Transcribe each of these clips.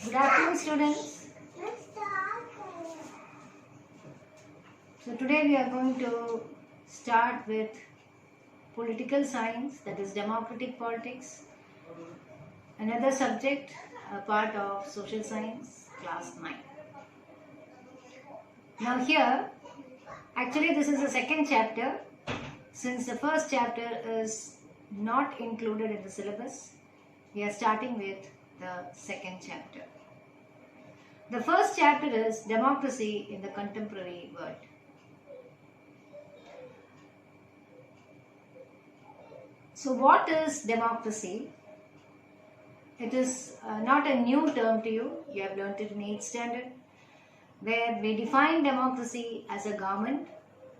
Good afternoon, students. So today we are going to start with political science, that is democratic politics, another subject, a part of social science, class 9. Now here, actually this is the second chapter, since the first chapter is not included in the syllabus. We are starting with the second chapter. The first chapter is democracy in the contemporary world. So what is democracy? It is not a new term to you. You have learnt it in 8th standard, where we define democracy as a government,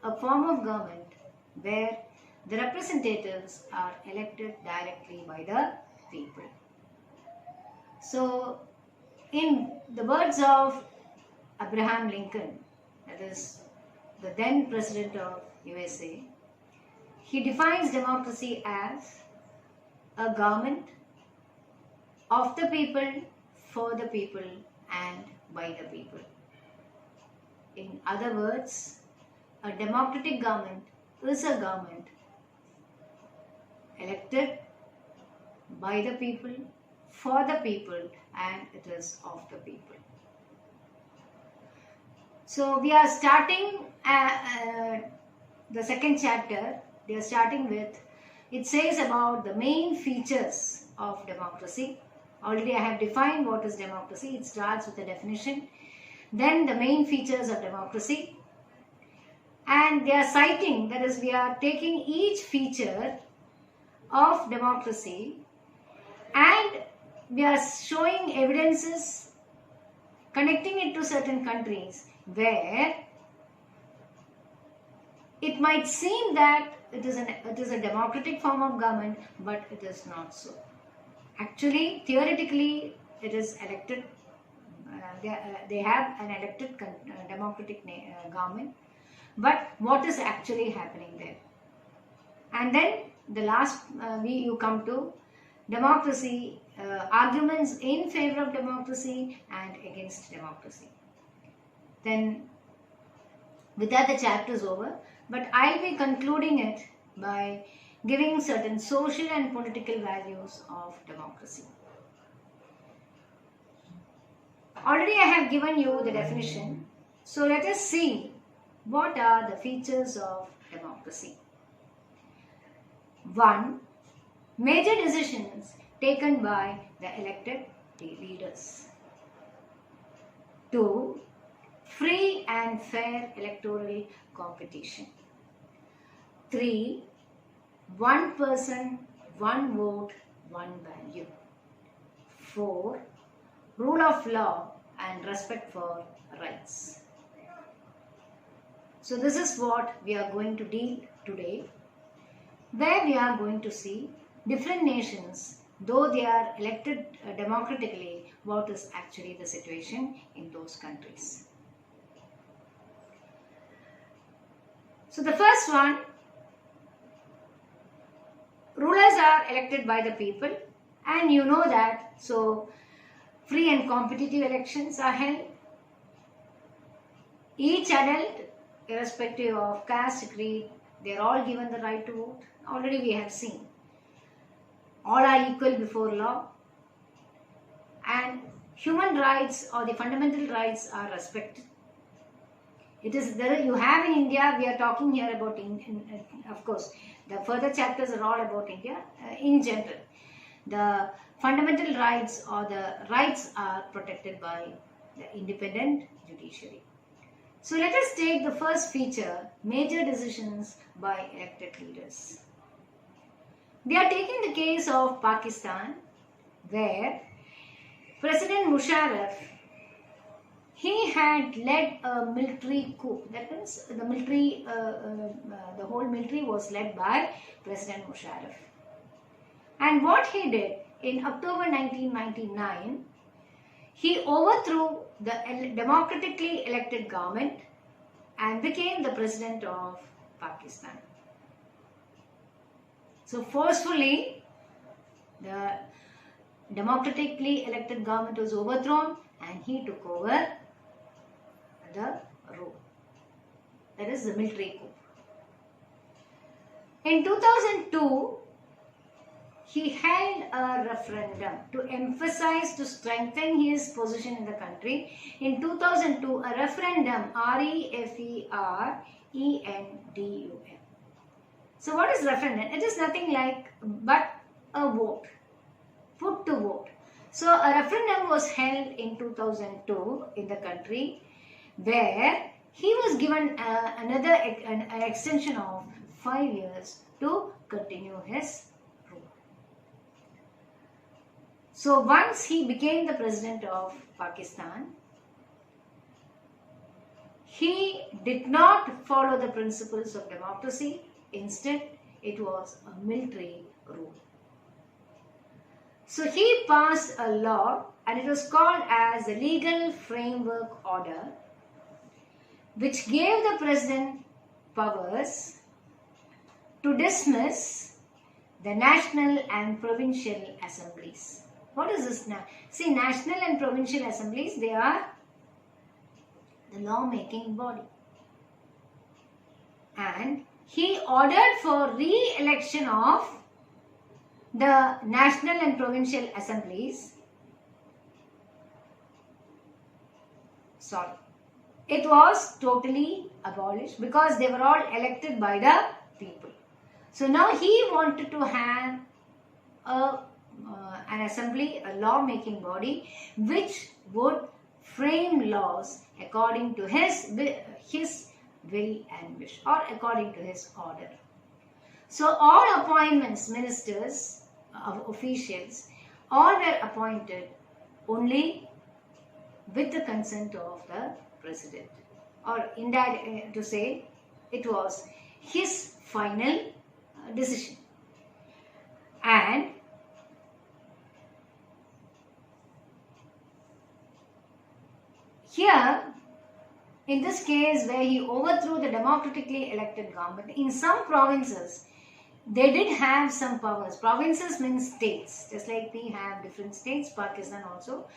a form of government where the representatives are elected directly by the people. So, in the words of Abraham Lincoln, that is the then President of USA, he defines democracy as a government of the people, for the people, and by the people. In other words, a democratic government is a government elected by the people, for the people, and it is of the people. So we are starting the second chapter. We are starting with, it says about the main features of democracy. Already I have defined what is democracy. It starts with a definition. Then the main features of democracy. And they are citing, that is, we are taking each feature of democracy and we are showing evidences, connecting it to certain countries where it might seem that it is a democratic form of government, but it is not so. Actually, theoretically, it is elected. They have an elected democratic government, but what is actually happening there? And then the last, you come to democracy, arguments in favor of democracy and against democracy. Then with that the chapter is over, but I'll be concluding it by giving certain social and political values of democracy. Already I have given you the definition, so let us see what are the features of democracy. 1. Major decisions taken by the elected leaders. 2. Free and fair electoral competition. 3. One person, one vote, one value. 4. Rule of law and respect for rights. So this is what we are going to deal today, where we are going to see different nations, though they are elected democratically, what is actually the situation in those countries. So the first one, rulers are elected by the people, and you know that, so free and competitive elections are held. Each adult, irrespective of caste, creed, they are all given the right to vote. Already we have seen. All are equal before law, and human rights or the fundamental rights are respected. It is there you have in India. We are talking here about, of course, the further chapters are all about India in general. The fundamental rights or the rights are protected by the independent judiciary. So let us take the first feature, major decisions by elected leaders. We are taking the case of Pakistan, where President Musharraf, he had led a military coup. That means the military, the whole military was led by President Musharraf. And what he did in October 1999, he overthrew the democratically elected government and became the president of Pakistan. So forcefully, the democratically elected government was overthrown and he took over the rule. That is the military coup. In 2002, he held a referendum to emphasize, to strengthen his position in the country. In 2002, a referendum, R-E-F-E-R-E-N-D-U-M. So what is referendum? It is nothing like but a vote, put to vote. So a referendum was held in 2002 in the country where he was given an extension of 5 years to continue his rule. So once he became the president of Pakistan, he did not follow the principles of democracy. Instead, it was a military rule. So he passed a law and it was called as the Legal Framework Order, which gave the president powers to dismiss the national and provincial assemblies. What is this now? See, national and provincial assemblies, they are the law-making body. And he ordered for re-election of the national and provincial assemblies. Sorry. It was totally abolished because they were all elected by the people. So now he wanted to have an assembly, a law-making body, which would frame laws according to his will and wish, or according to his order. So all appointments, ministers, officials, all were appointed only with the consent of the president, or indirect to say it was his final decision. And here, in this case where he overthrew the democratically elected government, in some provinces they did have some powers. Provinces means states, just like we have different states, Pakistan also.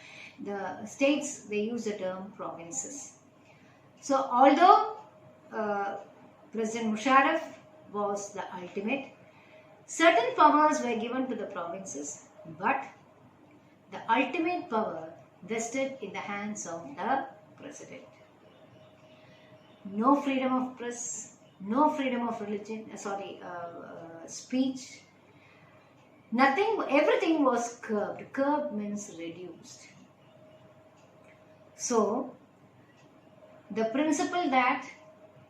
The states, they use the term provinces. So although President Musharraf was the ultimate, certain powers were given to the provinces, but the ultimate power vested in the hands of the president. No freedom of press, no freedom of religion, speech, nothing, everything was curbed. Curbed means reduced. So, the principle that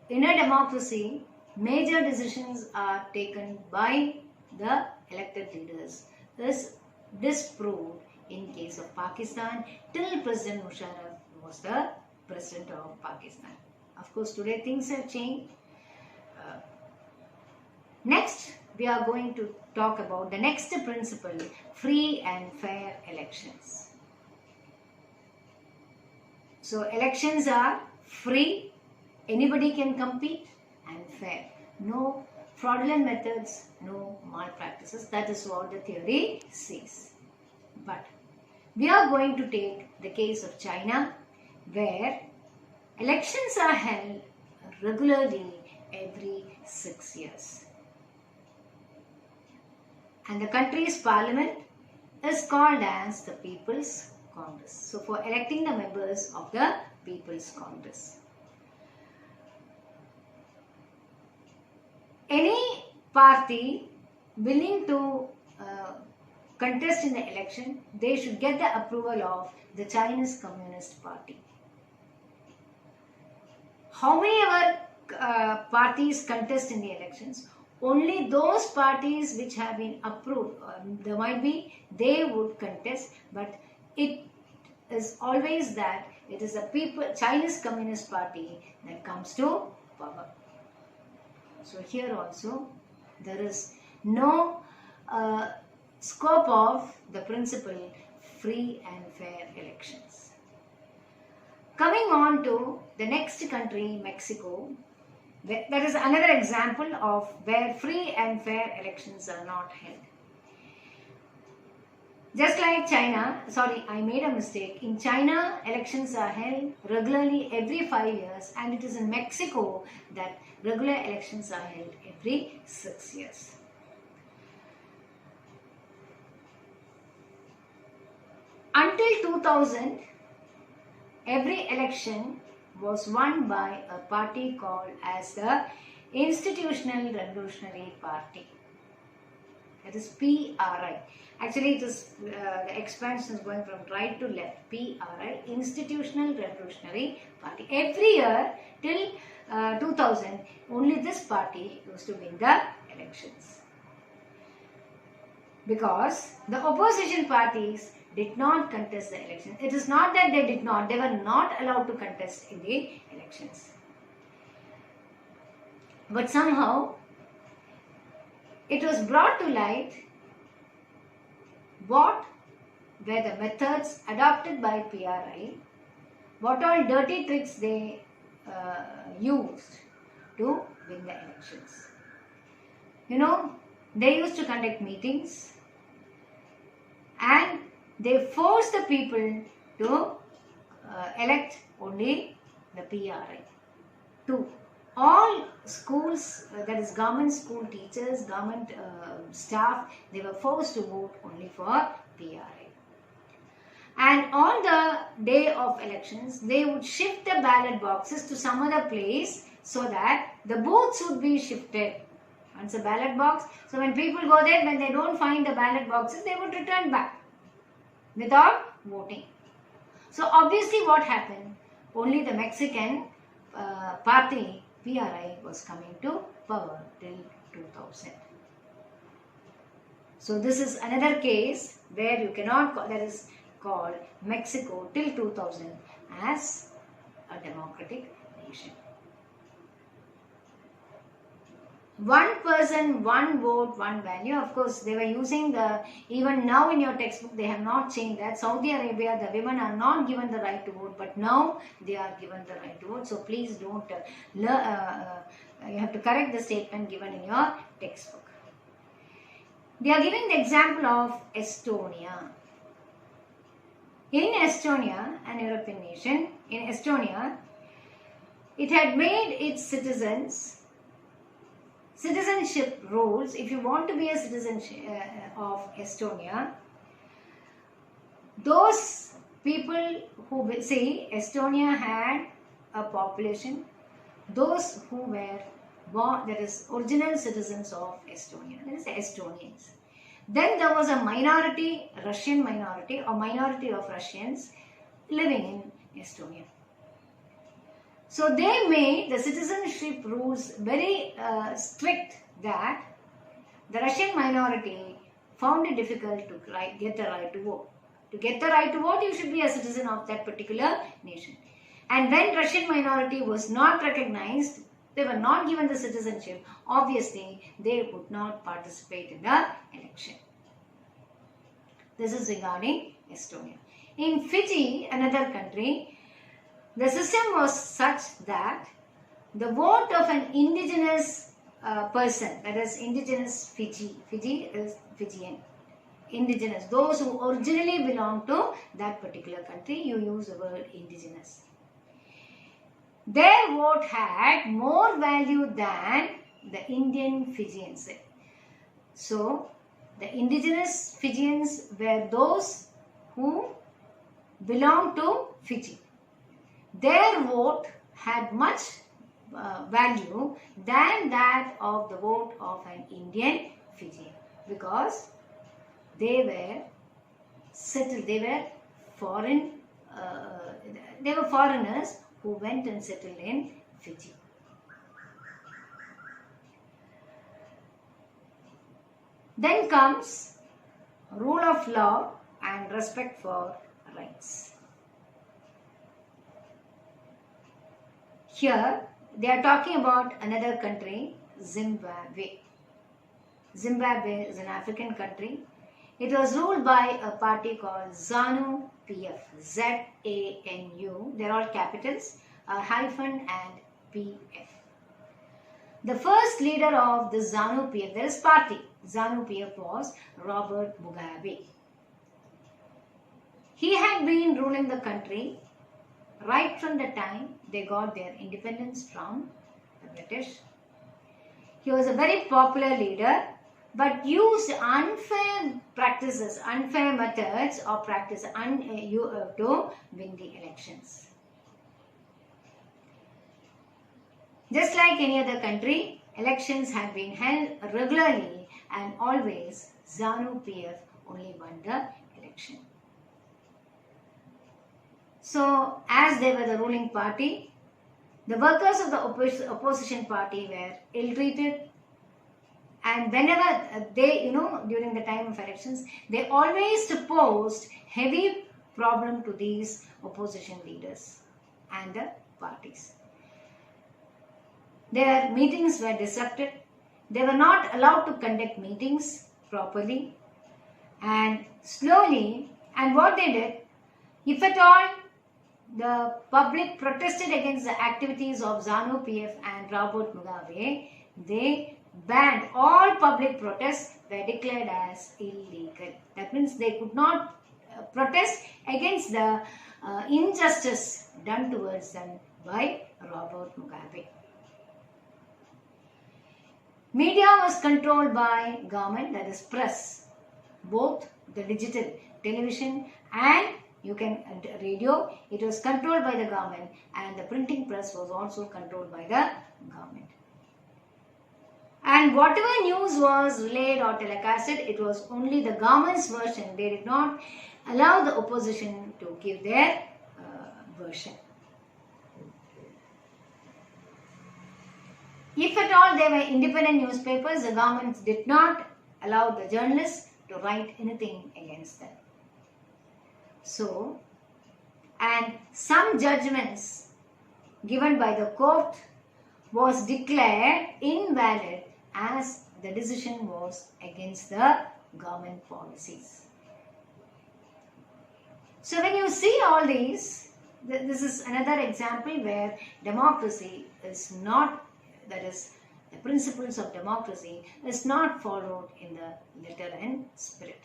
in a democracy, major decisions are taken by the elected leaders is disproved in case of Pakistan till President Musharraf was the president of Pakistan. Of course, today things have changed. Next, we are going to talk about the next principle, free and fair elections. So, elections are free, anybody can compete, and fair. No fraudulent methods, no malpractices. That is what the theory says. But we are going to take the case of China, where elections are held regularly every 6 years. And the country's parliament is called as the People's Congress. So for electing the members of the People's Congress. Any party willing to contest in the election, they should get the approval of the Chinese Communist Party. How many other parties contest in the elections? Only those parties which have been approved, there might be, they would contest, but it is always that it is the Chinese Communist Party that comes to power. So here also there is no scope of the principle free and fair elections. Coming on to the next country, Mexico. That is another example of where free and fair elections are not held. Just like China, sorry, I made a mistake. In China, elections are held regularly every 5 years, and it is in Mexico that regular elections are held every 6 years. Until 2000, every election was won by a party called as the Institutional Revolutionary Party. That is PRI. Actually, it is the expansion is going from right to left. PRI, Institutional Revolutionary Party. Every year till 2000, only this party used to win the elections. Because the opposition parties did not contest the elections. It is not that they did not, they were not allowed to contest in the elections. But somehow, it was brought to light what were the methods adopted by PRI, what all dirty tricks they used to win the elections. You know, they used to conduct meetings and they forced the people to elect only the PRI. 2. All schools, that is government school teachers, government staff, they were forced to vote only for PRI. And on the day of elections, they would shift the ballot boxes to some other place so that the booths would be shifted. Once a ballot box, so when people go there, when they don't find the ballot boxes, they would return back without voting. So obviously what happened? Only the Mexican party PRI was coming to power till 2000. So this is another case where you cannot call, that is called Mexico till 2000 as a democratic nation. One person, one vote, one value. Of course, they were using the, even now in your textbook, they have not changed that. Saudi Arabia, the women are not given the right to vote, but now they are given the right to vote. So please don't, you have to correct the statement given in your textbook. They are giving the example of Estonia. In Estonia, an European nation, in Estonia, it had made its citizenship rules. If you want to be a citizen of Estonia, those people who say Estonia had a population, those who were born, that is original citizens of Estonia, that is Estonians. Then there was a minority, Russian minority or minority of Russians living in Estonia. So they made the citizenship rules very strict that the Russian minority found it difficult to get the right to vote. To get the right to vote, you should be a citizen of that particular nation. And when Russian minority was not recognized, they were not given the citizenship, obviously they would not participate in the election. This is regarding Estonia. In Fiji, another country, the system was such that the vote of an indigenous person, that is indigenous Fiji is Fijian, indigenous, those who originally belong to that particular country, you use the word indigenous. Their vote had more value than the Indian Fijians. So, the indigenous Fijians were those who belonged to Fiji. Their vote had much value than that of the vote of an Indian Fijian, because they were settled, they were foreigners who went and settled in Fiji. Then comes rule of law and respect for rights. Here they are talking about another country, Zimbabwe. Zimbabwe is an African country. It was ruled by a party called ZANU-PF, Z-A-N-U, they are all capitals, a hyphen and PF. The first leader of the ZANU-PF, there is party, ZANU-PF was Robert Mugabe. He had been ruling the country right from the time they got their independence from the British. He was a very popular leader, but used unfair practices, unfair methods or practice to win the elections. Just like any other country, elections have been held regularly and always ZANU-PF only won the election. So, as they were the ruling party, the workers of the opposition party were ill-treated, and whenever they, during the time of elections, they always posed heavy problem to these opposition leaders and the parties. Their meetings were disrupted. They were not allowed to conduct meetings properly, and slowly, and what they did, if at all the public protested against the activities of ZANU-PF and Robert Mugabe, they banned all public protests were declared as illegal. That means they could not protest against the injustice done towards them by Robert Mugabe. Media was controlled by government, that is press, both the digital television and radio. It was controlled by the government, and the printing press was also controlled by the government. And whatever news was relayed or telecasted, it was only the government's version. They did not allow the opposition to give their version. If at all they were independent newspapers, the government did not allow the journalists to write anything against them. So, and some judgments given by the court was declared invalid as the decision was against the government policies. So when you see all these, this is another example where democracy is not, that is, the principles of democracy is not followed in the letter and spirit.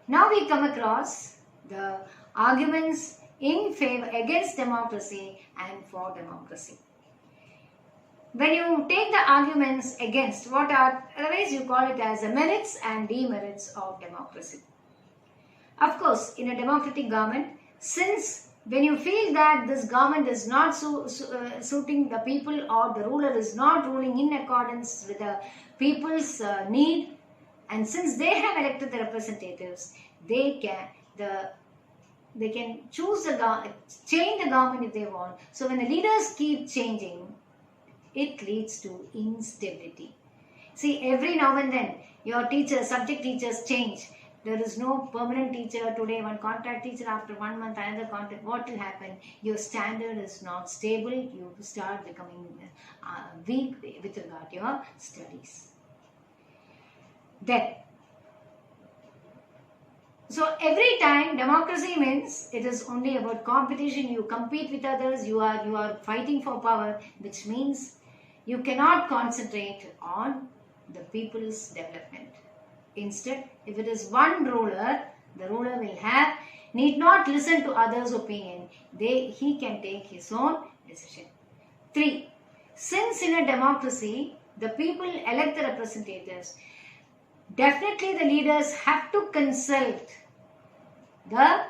Now we come across the arguments in favor, against democracy and for democracy. When you take the arguments against, what are, otherwise you call it as the merits and demerits of democracy. Of course, in a democratic government, since when you feel that this government is not suiting the people, or the ruler is not ruling in accordance with the people's need, and since they have elected the representatives, they can choose change the government if they want. So when the leaders keep changing, it leads to instability. See, every now and then your teachers, subject teachers change. There is no permanent teacher today, one contract teacher, after 1 month another contract. What will happen? Your standard is not stable. You start becoming weak with regard to your studies. Then, so every time democracy means it is only about competition. You compete with others. You are fighting for power, which means you cannot concentrate on the people's development. Instead, if it is one ruler, the ruler will need not listen to others' opinion. He can take his own decision. 3. Since in a democracy, the people elect the representatives, definitely the leaders have to consult the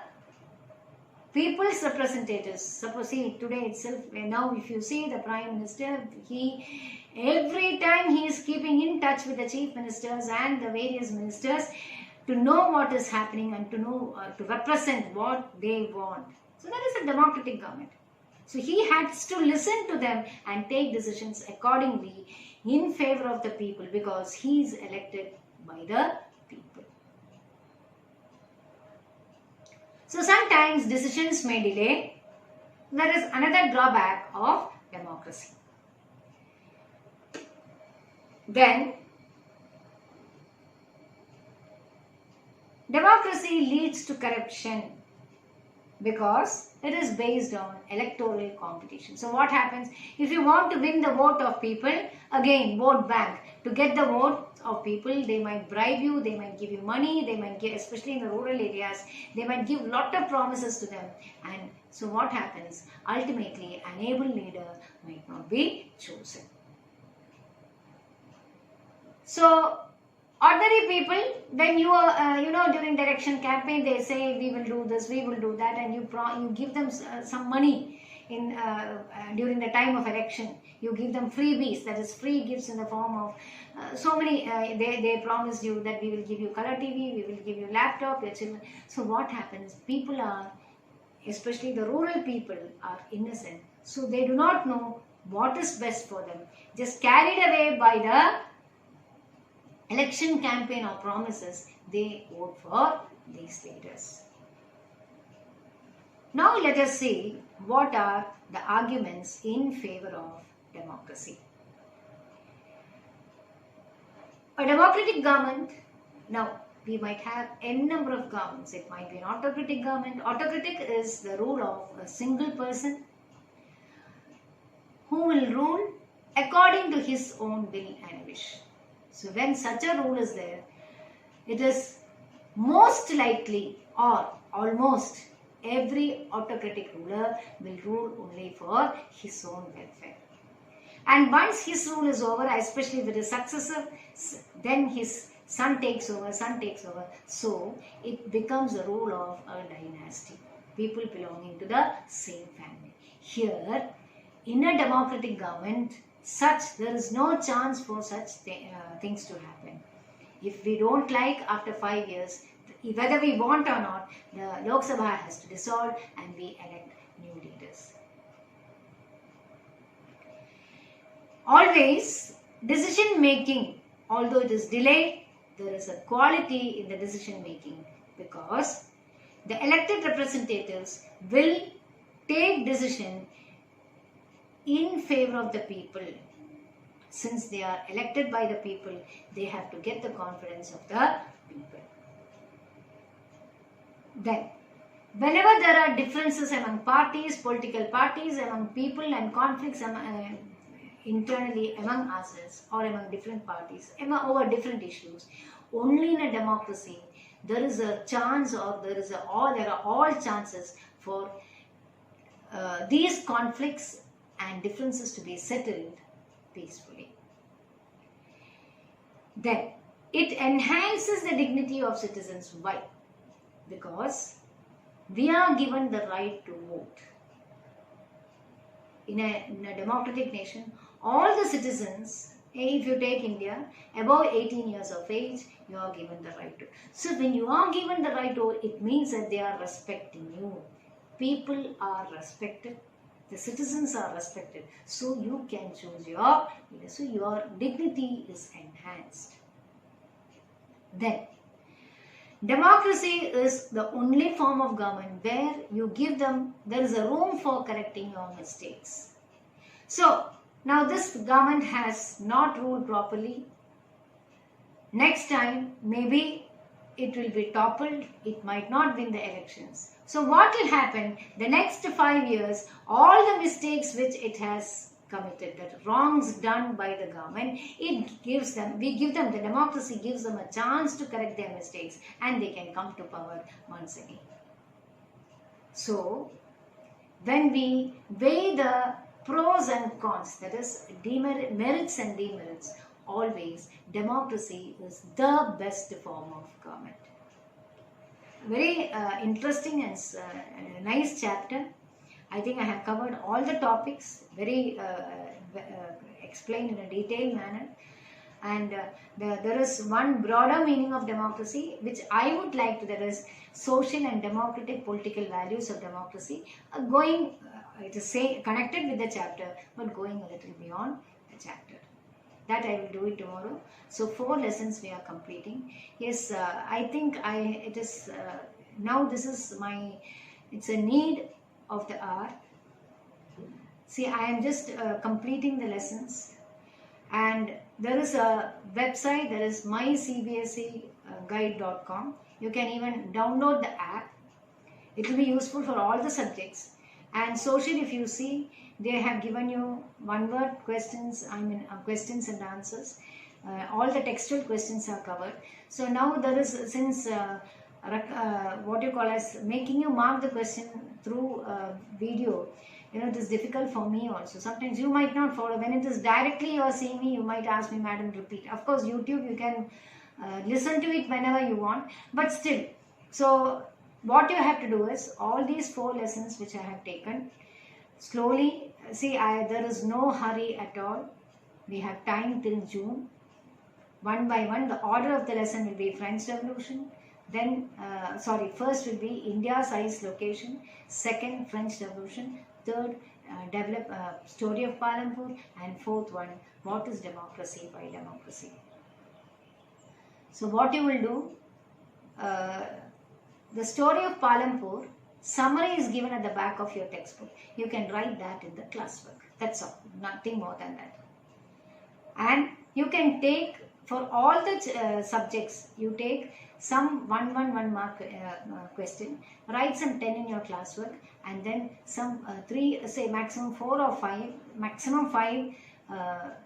people's representatives. Suppose, see, today itself, now if you see the Prime Minister, every time he is keeping in touch with the chief ministers and the various ministers to know what is happening and to know, to represent what they want. So that is a democratic government. So he has to listen to them and take decisions accordingly in favor of the people, because he is elected by the people. So sometimes decisions may delay. That is another drawback of democracy. Then, democracy leads to corruption because it is based on electoral competition. So what happens? If you want to win the vote of people, again, vote bank. To get the vote, of people. They might bribe you, they might give you money, they might give, especially in the rural areas, they might give lot of promises to them. And so what happens? Ultimately, an able leader might not be chosen. So, ordinary people, when you are, during the election campaign, they say we will do this, we will do that, and you give them some money in during the time of election. You give them freebies, that is free gifts in the form of so many. They promise you that we will give you color TV, we will give you laptop, your children. So what happens? People are, especially the rural people, are innocent. So they do not know what is best for them. Just carried away by the election campaign or promises, they vote for these leaders. Now let us see what are the arguments in favor of democracy. A democratic government, now we might have n number of governments. It might be an autocratic government. Autocratic is the rule of a single person who will rule according to his own will and wish. So when such a rule is there, it is most likely or almost every autocratic ruler will rule only for his own welfare. And once his rule is over, especially with his successor, then his son takes over. So it becomes the rule of a dynasty. People belonging to the same family. Here, in a democratic government, there is no chance for such things to happen. If we don't like, after 5 years, whether we want or not, the Lok Sabha has to dissolve and we elect new leaders. Always, decision making, although it is delayed, there is a quality in the decision making, because the elected representatives will take decision in favor of the people. Since they are elected by the people, they have to get the confidence of the people. Then, whenever there are differences among parties, political parties, among people, and conflicts internally among ourselves or among different parties, over different issues, only in a democracy there is a chance, or there are all chances for these conflicts and differences to be settled peacefully. Then, it enhances the dignity of citizens. Why? Because we are given the right to vote. In a democratic nation, all the citizens, if you take India, above 18 years of age, you are given the right to. So when you are given the right to, it means that they are respecting you. People are respected. The citizens are respected. So you can choose your leader. So your dignity is enhanced. Then, democracy is the only form of government where there is a room for correcting your mistakes. So, now this government has not ruled properly. Next time, maybe it will be toppled. It might not win the elections. So what will happen? The next 5 years, all the mistakes which it has committed, the wrongs done by the government, the democracy gives them a chance to correct their mistakes, and they can come to power once again. So, when we weigh the pros and cons, that is merits and demerits, always democracy is the best form of government. Very interesting and nice chapter. I think I have covered all the topics, very explained in a detailed manner. And there is one broader meaning of democracy, which I would like to, there is social and democratic political values of democracy, it is connected with the chapter, but going a little beyond the chapter. That I will do it tomorrow. So 4 lessons we are completing. Yes, I think it is, now this is it's a need of the hour. See, I am just completing the lessons, and there is a website, there is mycbseguide.com. You can even download the app. It will be useful for all the subjects. And social, if you see, they have given you one-word questions, questions and answers. all the textual questions are covered. So now there is, since what you call as making you mark the question through video, it is difficult for me also. Sometimes you might not follow. When it is directly you are seeing me, you might ask me, madam, repeat. Of course, YouTube, you can listen to it whenever you want, but still. So what you have to do is, all these 4 lessons which I have taken, slowly, see, there is no hurry at all. We have time till June. One by one, the order of the lesson will be French Revolution, then, first will be India's ice location, second, French Revolution, third, story of Palampur, and fourth one, what is democracy, by democracy. So what you will do, the story of Palampur, summary is given at the back of your textbook. You can write that in the classwork. That's all, nothing more than that. And you can take, for all the subjects, you take some 1 mark question, write some 10 in your classwork, and then some 3, say maximum 4 or 5, maximum 5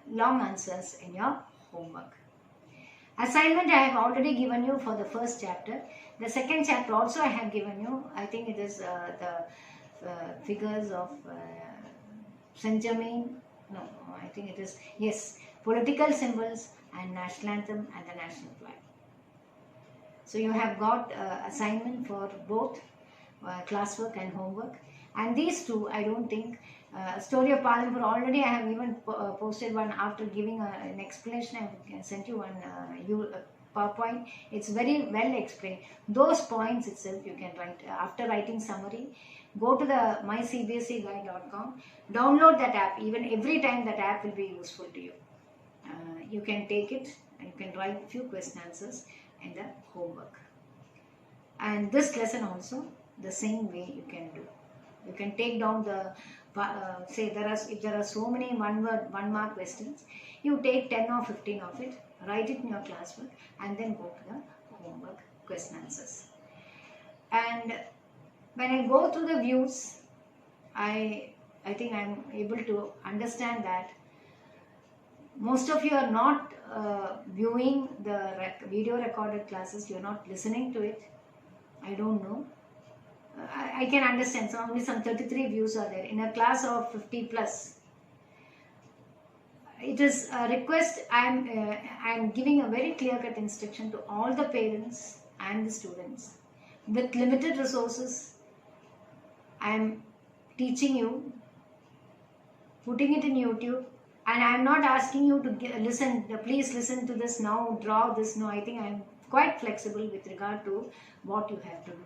long answers in your homework. Assignment I have already given you for the first chapter. The second chapter also I have given you. I think it is the figures of Saint Germain. No, I think it is, yes, political symbols and national anthem and the national flag. So you have got assignment for both classwork and homework. And these two, I don't think, story of Palampur, already I have even posted one after giving an explanation. I have sent you one PowerPoint. It's very well explained. Those points itself you can write. After writing summary, go to the mycbseguide.com, download that app. Even every time that app will be useful to you. You can take it and you can write a few question answers in the homework. And this lesson also, the same way you can do. You can take down the, say if there are so many 1 mark questions, you take 10 or 15 of it, write it in your classwork, and then go to the homework question answers. And when I go through the views, I think I am able to understand that most of you are not viewing the video recorded classes. You are not listening to it. I don't know. I can understand. So only some 33 views are there in a class of 50 plus. It is a request. I am giving a very clear-cut instruction to all the parents and the students. With limited resources, I am teaching you, putting it in YouTube. And I am not asking you to listen, please listen to this now, draw this. No, I think I am quite flexible with regard to what you have to do.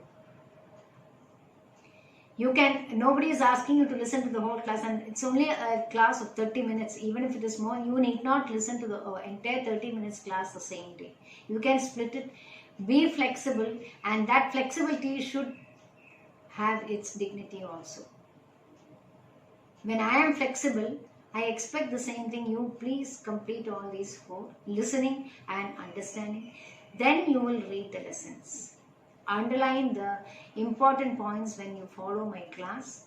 You can, nobody is asking you to listen to the whole class, and it's only a class of 30 minutes. Even if it is more, you need not listen to the entire 30 minutes class the same day. You can split it, be flexible, and that flexibility should have its dignity also. When I am flexible, I expect the same thing. You please complete all these 4, listening and understanding. Then you will read the lessons. Underline the important points when you follow my class.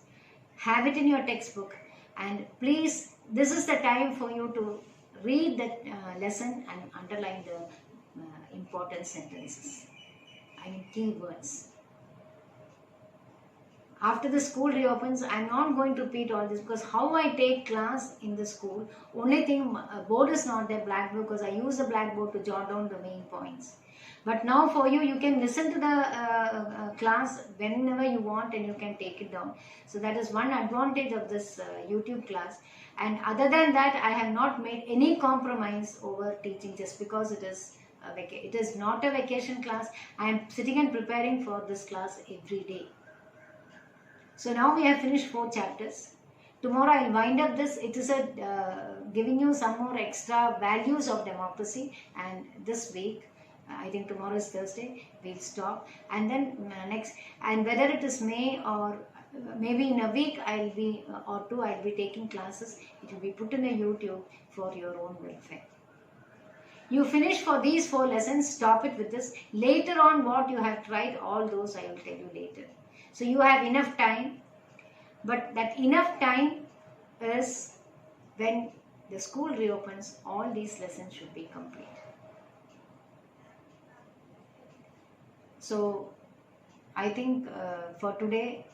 Have it in your textbook. And please, this is the time for you to read the lesson and underline the important sentences. I mean key words. After the school reopens, I am not going to repeat all this, because how I take class in the school, only thing, board is not there, blackboard, because I use the blackboard to jot down the main points. But now for you, you can listen to the class whenever you want and you can take it down. So that is one advantage of this YouTube class. And other than that, I have not made any compromise over teaching just because it is not a vacation class. I am sitting and preparing for this class every day. So now we have finished 4 chapters. Tomorrow I will wind up this. It is giving you some more extra values of democracy. And this week, I think tomorrow is Thursday, we'll stop. And then next, and whether it is May or maybe in a week I'll be or 2 I'll be taking classes. It will be put in a YouTube for your own welfare. You finish for these 4 lessons, stop it with this. Later on what you have tried, all those I will tell you later. So you have enough time, but that enough time is when the school reopens, all these lessons should be complete. So I think for today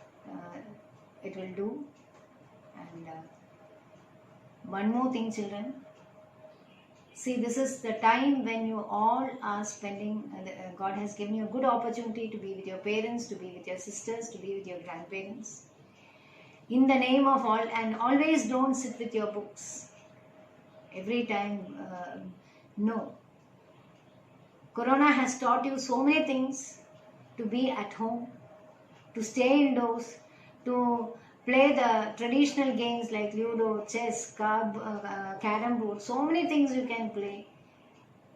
it will do. And one more thing, children. See, this is the time when you all are spending, God has given you a good opportunity to be with your parents, to be with your sisters, to be with your grandparents. In the name of all, and always don't sit with your books. Every time, no. Corona has taught you so many things, to be at home, to stay indoors, to play the traditional games like Ludo, chess, carrom board, so many things you can play,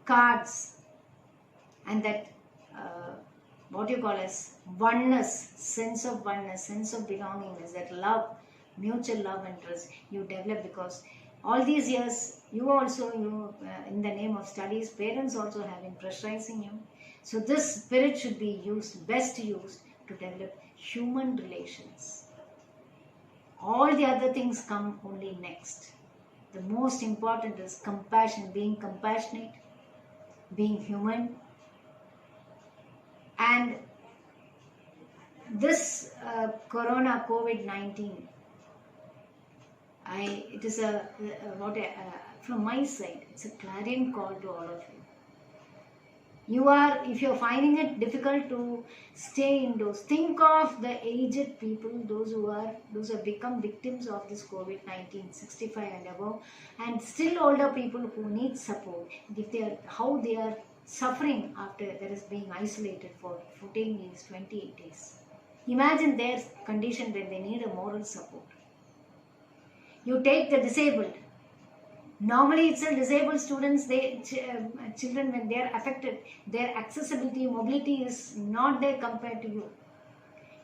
cards, and that what you call as oneness, sense of belongingness, that love, mutual love and trust you develop, because all these years you in the name of studies, parents also have been pressurizing you. So this spirit should be best used to develop human relations. All the other things come only next. The most important is compassion, being compassionate, being human. And this corona COVID-19, it is from my side, it's a clarion call to all of you. If you're finding it difficult to stay indoors, think of the aged people, those who have become victims of this COVID-19, 65 and above, and still older people who need support. How they are suffering after there is being isolated for 14 days, 28 days. Imagine their condition when they need a moral support. You take the disabled. Normally it's a disabled students, children, when they are affected, their accessibility, mobility is not there compared to you.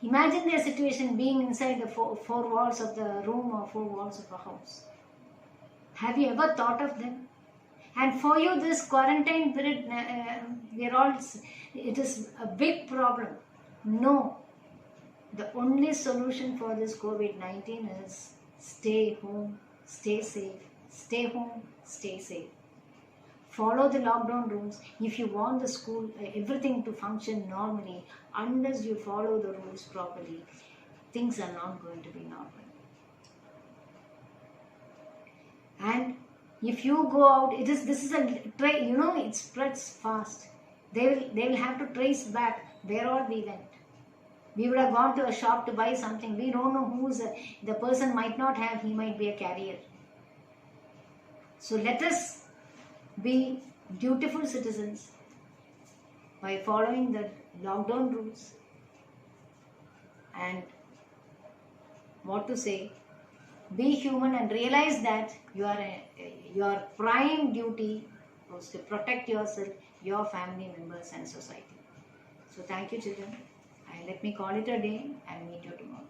Imagine their situation being inside the four walls of the room or four walls of a house. Have you ever thought of them? And for you, this quarantine period, it is a big problem. No. The only solution for this COVID-19 is stay home, stay safe. Stay home, stay safe. Follow the lockdown rules. If you want the school, everything to function normally, unless you follow the rules properly, things are not going to be normal. And if you go out, this is it spreads fast. They will have to trace back where all we went. We would have gone to a shop to buy something. We don't know the person might not have, he might be a carrier. So let us be dutiful citizens by following the lockdown rules, and be human and realize that your prime duty was to protect yourself, your family members and society. So thank you, children, and let me call it a day and meet you tomorrow.